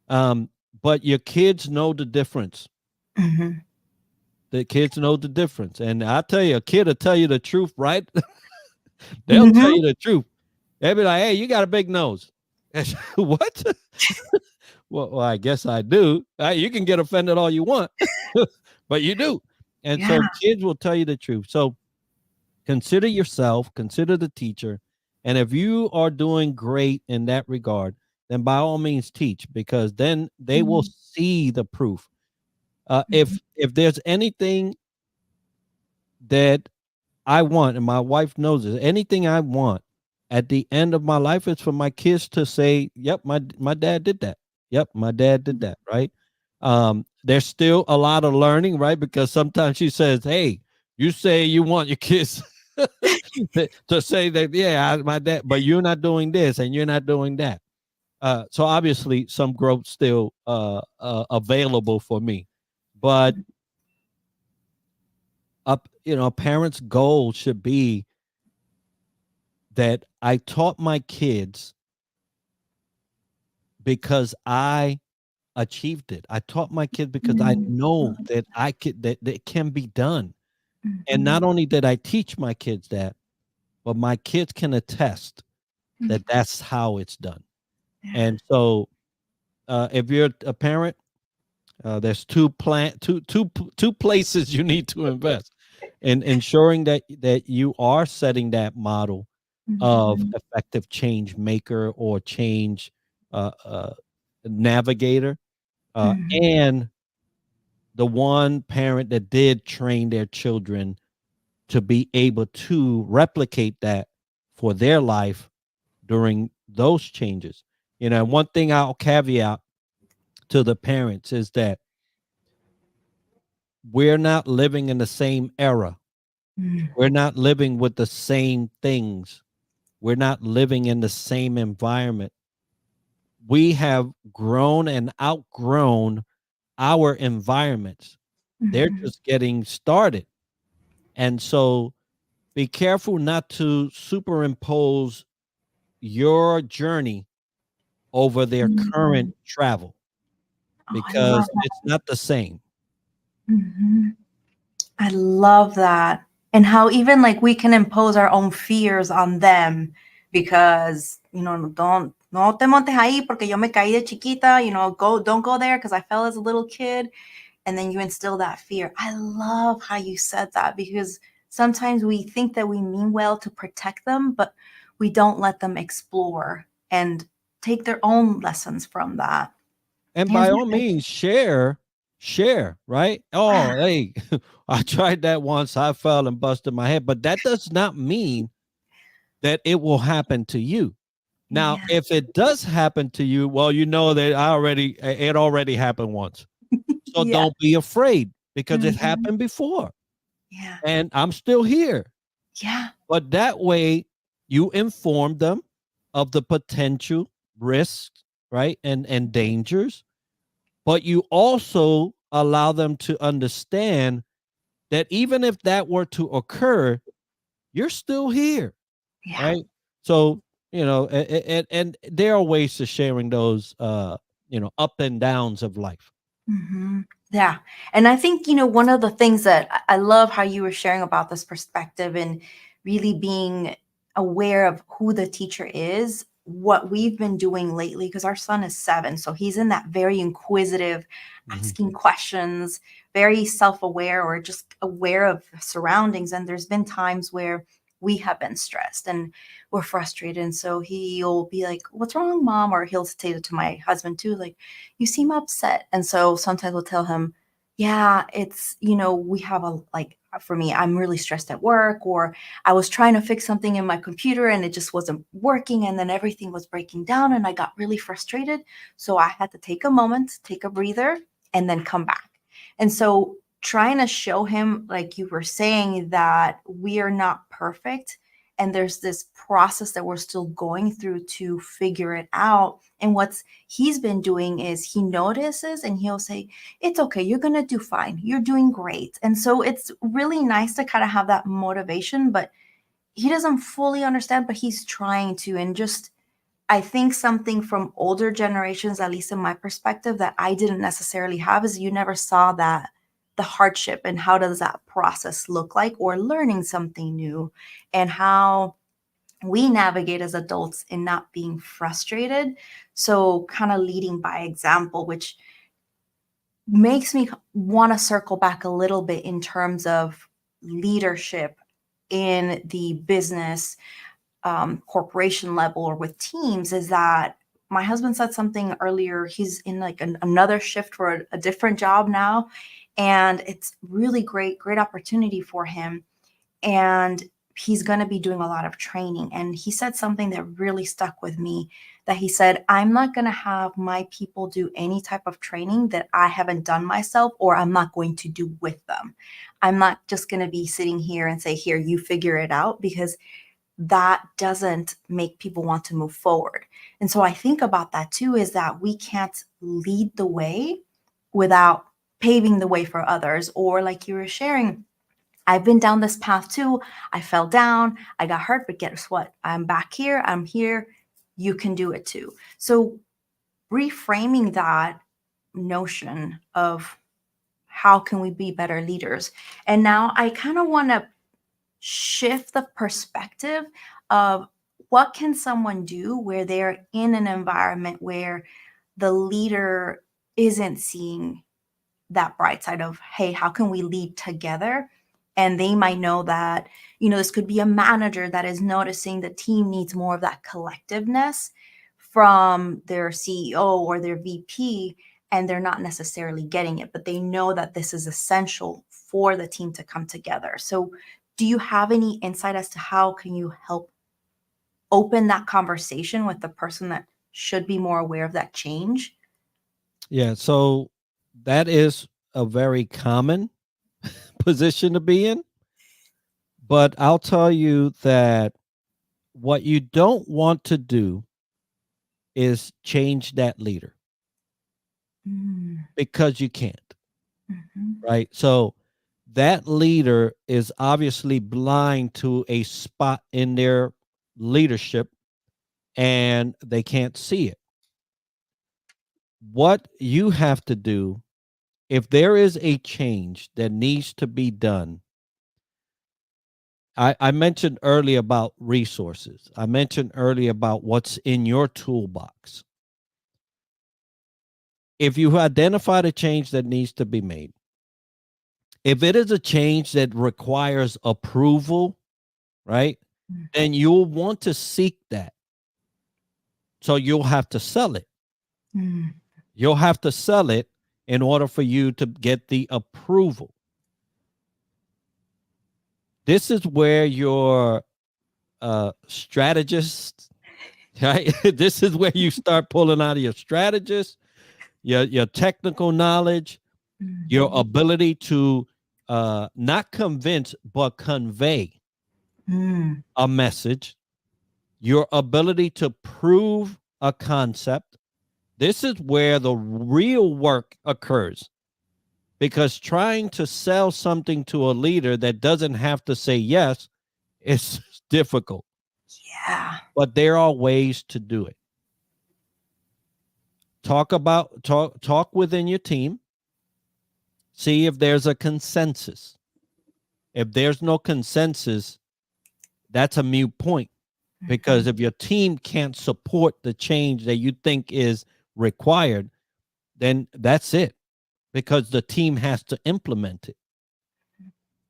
But your kids know the difference. The kids know the difference. And I tell you, a kid will tell you the truth, right? They'll tell you the truth. They'll be like, hey, you got a big nose. What? Well, I guess I do. You can get offended all you want, but you do. And so kids will tell you the truth. So consider yourself, consider the teacher. And if you are doing great in that regard, then by all means teach, because then they will see the proof. If there's anything that I want, and my wife knows this, anything I want at the end of my life is for my kids to say, yep, my dad did that. Yep, my dad did that, right? There's still a lot of learning, right? Because sometimes she says, hey, you say you want your kids to say that, yeah, my dad, but you're not doing this and you're not doing that. So obviously some growth still available for me, but a parent's goal should be that I taught my kids because I achieved it. I taught my kids because I Mhm. know that that can be done. And Mhm. not only did I teach my kids that, but my kids can attest that Mhm. that's how it's done. Yeah. And so, if you're a parent, there's two places you need to invest in ensuring that you are setting that model of Mhm. effective change maker or change navigator, Mhm. and the one parent that did train their children to be able to replicate that for their life during those changes. One thing I'll caveat to the parents is that we're not living in the same era. Mhm. We're not living with the same things. We're not living in the same environment. We have grown and outgrown our environments. They're Mhm. just getting started. And so be careful not to superimpose your journey over their current Mhm. travel, Oh, I love because that. it's not the same. Mhm. I love that. And how even like we can impose our own fears on them because, don't no te montes ahí porque yo me caí de chiquita, don't go there because I fell as a little kid. And then you instill that fear. I love how you said that because sometimes we think that we mean well to protect them, but we don't let them explore and take their own lessons from that. And And by all means, share, right? Oh, hey, I tried that once. I fell and busted my head, but that does not mean that it will happen to you. Now, yeah, if it does happen to you, well, you know that it already happened once. So yeah, don't be afraid, because it mhm, happened before yeah, and I'm still here. yeah, But that way you inform them of the potential risks, right? And dangers, but you also allow them to understand that even if that were to occur, you're still here, yeah. right? So, and there are ways to sharing those up and downs of life. Yeah. And I think, one of the things that I love how you were sharing about this perspective and really being aware of who the teacher is, what we've been doing lately, because our son is 7. So he's in that very inquisitive, Mhm. asking questions, very self aware or just aware of surroundings. And there's been times where we have been stressed and we're frustrated. And so he'll be like, "What's wrong, mom?" Or he'll say it to my husband too, like, "You seem upset." And so sometimes we'll tell him, "Yeah, it's, we have for me, I'm really stressed at work, or I was trying to fix something in my computer and it just wasn't working. And then everything was breaking down and I got really frustrated. So I had to take a moment, take a breather, and then come back." And so trying to show him, like you were saying, that we are not perfect. And there's this process that we're still going through to figure it out. And what's he's been doing is he notices and he'll say, "It's okay. You're going to do fine. You're doing great." And so it's really nice to kind of have that motivation, but he doesn't fully understand, but he's trying to. And just, I think something from older generations, at least in my perspective, that I didn't necessarily have is you never saw that the hardship and how does that process look like, or learning something new, and how we navigate as adults in not being frustrated. So kind of leading by example, which makes me want to circle back a little bit in terms of leadership in the business, corporation level or with teams, is that my husband said something earlier. He's in like another shift for a different job now, and it's really great opportunity for him. And he's going to be doing a lot of training. And he said something that really stuck with me, that he said, I'm not going to have my people do any type of training that I haven't done myself, or I'm not going to do with them. I'm not just going to be sitting here and say, here, you figure it out, because that doesn't make people want to move forward. And so I think about that too, is that we can't lead the way without paving the way for others. Or like you were sharing, I've been down this path too. I fell down, I got hurt, but guess what? I'm back here, I'm here. You can do it too. So reframing that notion of how can we be better leaders? And now I kind of want to shift the perspective of what can someone do where they're in an environment where the leader isn't seeing that bright side of, hey, how can we lead together? And they might know that, this could be a manager that is noticing the team needs more of that collectiveness from their CEO or their VP, and they're not necessarily getting it, but they know that this is essential for the team to come together. So do you have any insight as to how can you help open that conversation with the person that should be more aware of that change? Yeah, so that is a very common position to be in. But I'll tell you that what you don't want to do is change that leader, because you can't, right? So that leader is obviously blind to a spot in their leadership, and they can't see it. What you have to do, if there is a change that needs to be done, I mentioned earlier about resources. I mentioned earlier about what's in your toolbox. If you identify the change that needs to be made, if it is a change that requires approval, right, then you'll want to seek that. So you'll have to sell it. You'll have to sell it in order for you to get the approval. This is where your strategist, right? This is where you start pulling out of your strategist, your technical knowledge, your ability to not convince but convey a message, your ability to prove a concept. This is where the real work occurs, because trying to sell something to a leader that doesn't have to say yes is difficult. Yeah. But there are ways to do it. Talk within your team. See if there's a consensus. If there's no consensus, that's a moot point, because if your team can't support the change that you think is required, then that's it, because the team has to implement it,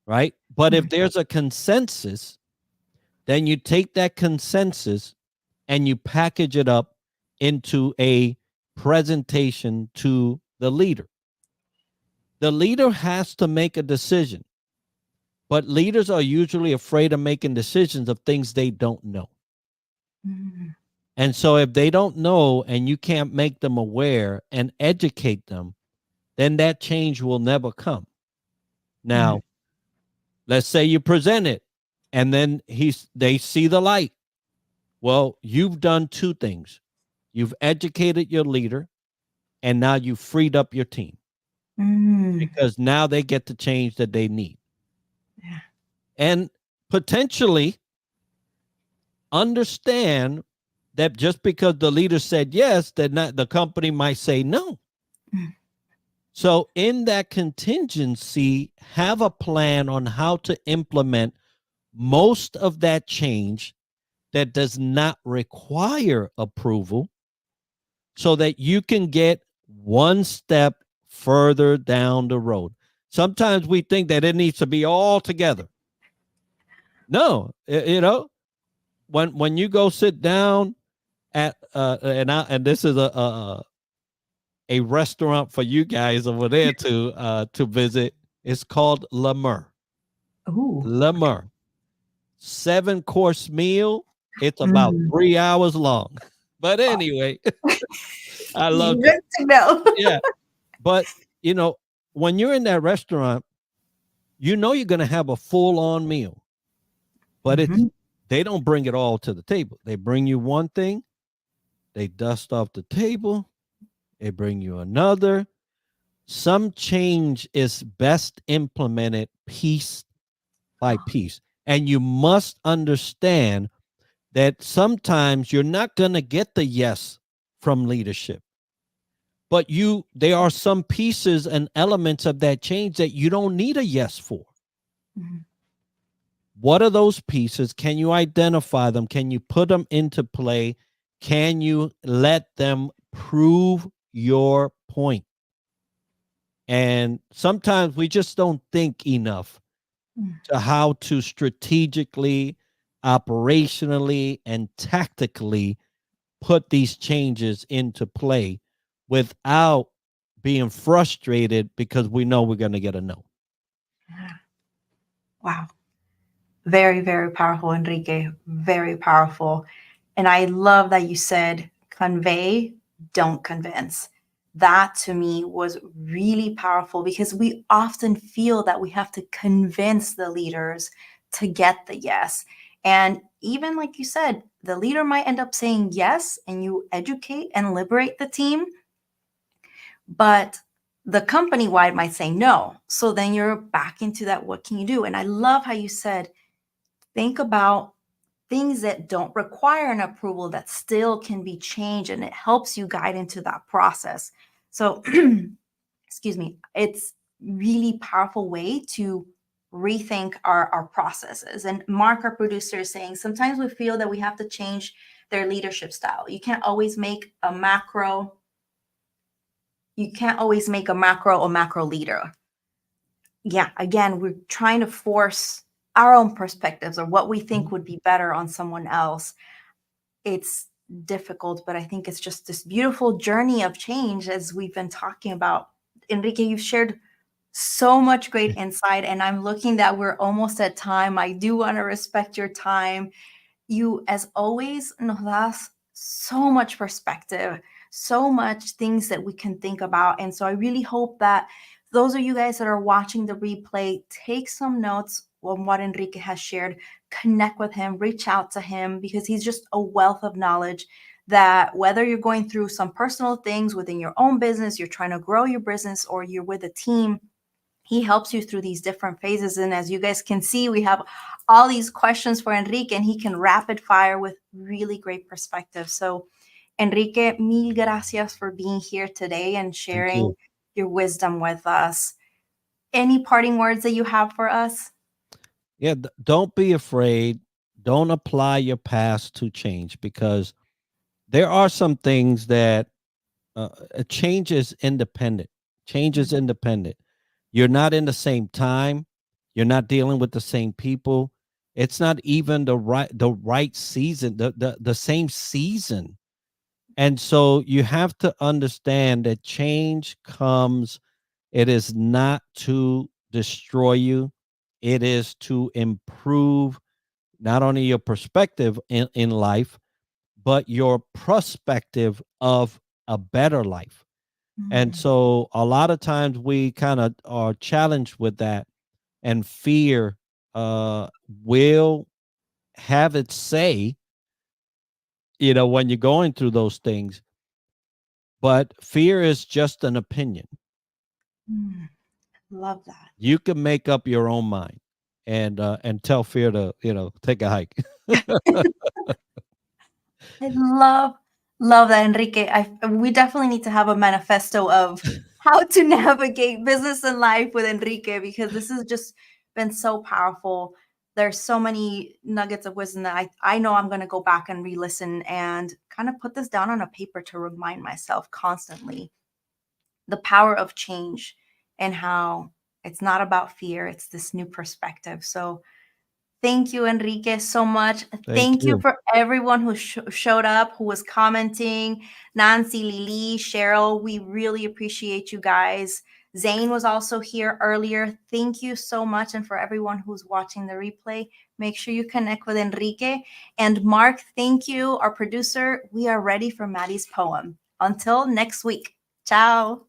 right? But if there's a consensus, then you take that consensus and you package it up into a presentation to the leader. The leader has to make a decision, but leaders are usually afraid of making decisions of things they don't know. And so if they don't know and you can't make them aware and educate them, then that change will never come. Now, let's say you present it and then they see the light. Well, you've done two things. You've educated your leader, and now you've freed up your team, because now they get the change that they need. Yeah. And potentially understand that just because the leader said yes, that not the company might say no. So in that contingency, have a plan on how to implement most of that change that does not require approval, so that you can get one step further down the road. Sometimes we think that it needs to be all together. No, when you go sit down at and this is a restaurant for you guys over there to visit. It's called Le Mur. Ooh. Le Mur. 7-course meal. It's about Mm. 3 hours long. But anyway, I loved it. Good to know. Yeah. But, you know, when you're in that restaurant, you know you're going to have a full-on meal. But it's Mhm. they don't bring it all to the table. They bring you one thing, they dust off the table, they bring you another. Some change is best implemented piece by piece. And you must understand that sometimes you're not going to get the yes from leadership. But there are some pieces and elements of that change that you don't need a yes for. Mhm. What are those pieces? Can you identify them? Can you put them into play? Can you let them prove your point? And sometimes we just don't think enough Mm. to how to strategically, operationally, and tactically put these changes into play without being frustrated because we know we're going to get a no. Wow. Very, very powerful, Enrique. Very powerful. And I love that you said convey, don't convince. That to me was really powerful because we often feel that we have to convince the leaders to get the yes. And even like you said, the leader might end up saying yes and you educate and liberate the team, but the company wide might say no. So then you're back into that. What can you do? And I love how you said, think about things that don't require an approval that still can be changed, and it helps you guide into that process. So, excuse me, it's really powerful way to rethink our processes. And Mark, our producer, is saying sometimes we feel that we have to change their leadership style. You can't always make a macro or macro leader. Yeah, again, we're trying to force our own perspectives or what we think would be better on someone else. It's difficult, but I think it's just this beautiful journey of change as we've been talking about. Enrique, you've shared so much great insight, and I'm looking that we're almost at time. I do want to respect your time. You, as always, nos das so much perspective, so much things that we can think about. And so I really hope that those of you guys that are watching the replay take some notes on what Enrique has shared, connect with him, reach out to him, because he's just a wealth of knowledge that whether you're going through some personal things within your own business, you're trying to grow your business, or you're with a team, he helps you through these different phases. And as you guys can see, we have all these questions for Enrique, and he can rapid fire with really great perspective. So, Enrique, mil gracias for being here today and Thank sharing you. your wisdom with us. Any parting words that you have for us? Yeah, don't be afraid. Don't apply your past to change because there are some things that change is independent. Change is independent. You're not in the same time. You're not dealing with the same people. It's not even the right season, the same season. And so you have to understand that change comes, it is not to destroy you. It is to improve not only your perspective in life, but your perspective of a better life. And Mm, so a lot of times we kind of are challenged with that, and fear uh, will have its say, when you're going through those things. But fear is just an opinion. mm, love that. You can make up your own mind and tell fear to, take a hike. I love that, Enrique. We definitely need to have a manifesto of how to navigate business and life with Enrique, because this has just been so powerful. There's so many nuggets of wisdom that I know I'm going to go back and re-listen and kind of put this down on a paper to remind myself constantly the power of change and how it's not about fear, it's this new perspective. So thank you, Enrique, so much. Thank Thank you you. for everyone who showed up, who was commenting. Nancy, Lily, Cheryl, we really appreciate you guys. Zane was also here earlier. Thank you so much. And for everyone who's watching the replay, Make sure you connect with Enrique. And Mark, thank you, our producer. We are ready for Maddie's poem. Until next week. Ciao.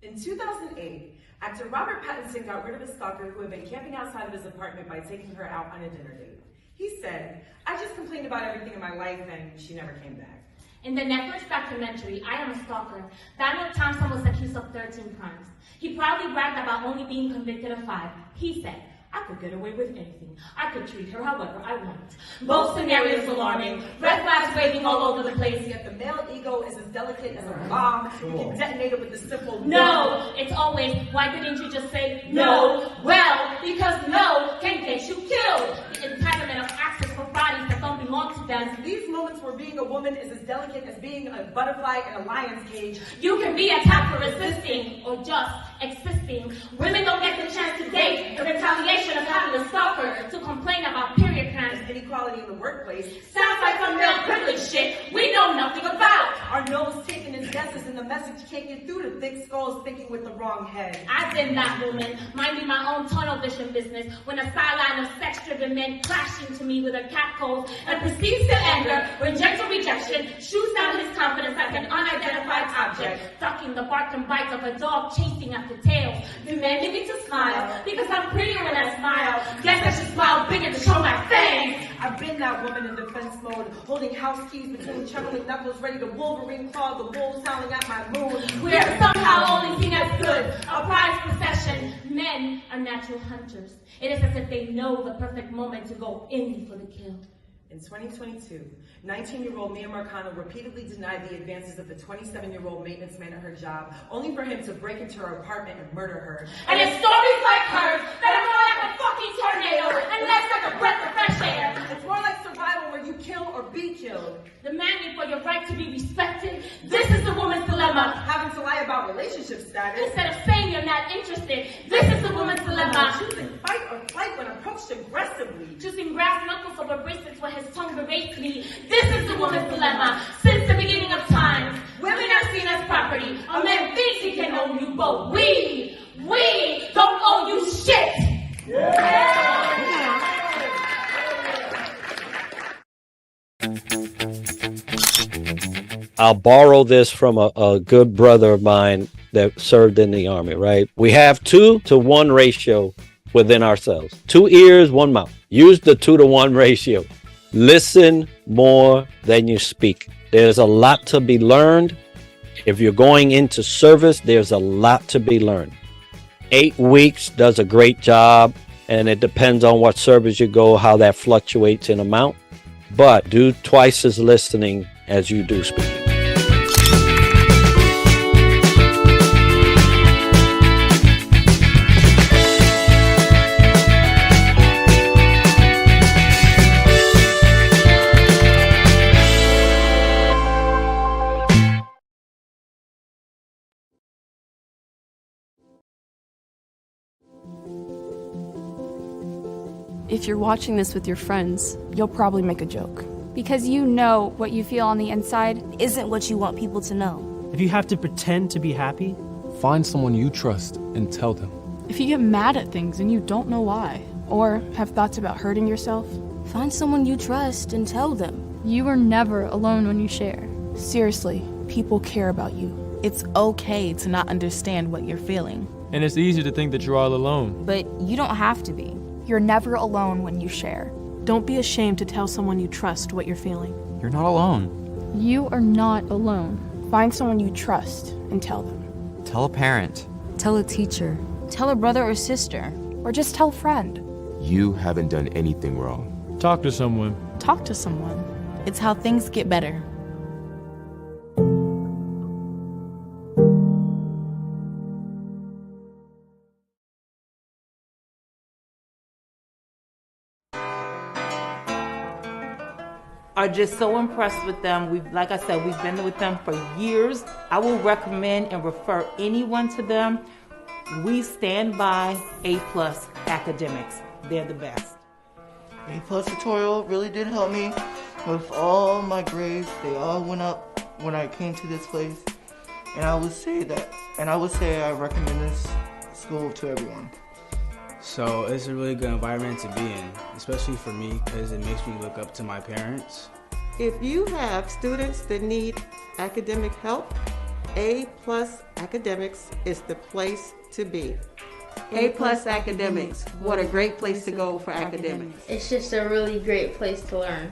In 2008, actor Robert Pattinson got rid of his stalker who had been camping outside of his apartment by taking her out on a dinner date. He said, "I just complained about everything in my life and she never came back." In the Netflix documentary, I Am a Stalker, Daniel Thompson was accused of 13 crimes. He proudly bragged about only being convicted of 5. He said, "I could get away with anything. I could treat her however I want." Both scenarios alarming, red flags waving all over the place. Yet the male ego is as delicate as a bomb. You can detonate it with the simple no. It's always, why didn't you just say no? Well, because no can get you killed. The entitlement of access for bodies that don't belong to them. These moments where being a woman is as delicate as being a butterfly in a lion's cage. You can be attacked for resisting or just existing. Women don't get the chance to date. The retaliation of having a stalker to complain about period crimes. Inequality in the workplace. Sounds like some male privilege shit we know nothing about. Our nose taking as guesses and the message can't get through to thick skulls thinking with the wrong head. I've been that woman, minding my own tunnel vision business, when a sideline of sex-driven men crash into me with a cat cold and proceeds to anger when gentle rejection shoots down his confidence like an unidentified object, ducking the bark and bite of a dog chasing after tails, demanding me to smile because I'm prettier when I smile. Guess I should smile bigger to show my face. I've been that woman in defense mode, holding house keys between chuckling knuckles, ready to Wolverine claw the wolves howling at my moon. We're somehow only seen as good, a prized possession. Men are natural hunters. It is as if they know the perfect moment to go in for the kill. In 2022, 19-year-old Mia Marcano repeatedly denied the advances of the 27-year-old maintenance man at her job, only for him to break into her apartment and murder her. And it's stories like hers that are more like a fucking tornado and less like a breath of fresh air. It's more like survival where you kill or be killed. Demanding for your right to be respected. This is the woman's dilemma. Having to lie about relationship status. Instead of saying you're not interested, this is the woman's dilemma. Choosing fight or flight when approached aggressively. Choosing brass knuckles over bracelets when his tongue berates me. This is the woman's dilemma. Since the beginning of time, women are seen as property. A man thinks he can own you, but we don't owe you shit. I'll borrow this from a good brother of mine that served in the Army, right? We have 2-to-1 ratio within ourselves. 2 ears, 1 mouth. Use the 2-to-1 ratio. Listen more than you speak. There's a lot to be learned. If you're going into service, there's a lot to be learned. 8 weeks does a great job, and it depends on what service you go, how that fluctuates in amount. But do twice as listening as you do speaking. If you're watching this with your friends, you'll probably make a joke. Because you know what you feel on the inside isn't what you want people to know. If you have to pretend to be happy, find someone you trust and tell them. If you get mad at things and you don't know why, or have thoughts about hurting yourself, find someone you trust and tell them. You are never alone when you share. Seriously, people care about you. It's okay to not understand what you're feeling. And it's easy to think that you're all alone. But you don't have to be. You're never alone when you share. Don't be ashamed to tell someone you trust what you're feeling. You're not alone. You are not alone. Find someone you trust and tell them. Tell a parent. Tell a teacher. Tell a brother or sister. Or just tell a friend. You haven't done anything wrong. Talk to someone. Talk to someone. It's how things get better. Are just so impressed with them. Like I said, we've been with them for years. I will recommend and refer anyone to them. We stand by A+ academics. They're the best. A+ tutorial really did help me with all my grades. They all went up when I came to this place. And I would say I recommend this school to everyone. So it's a really good environment to be in, especially for me because it makes me look up to my parents. If you have students that need academic help, A+ Academics is the place to be. A+ Academics, what a great place to go for academics. It's just a really great place to learn.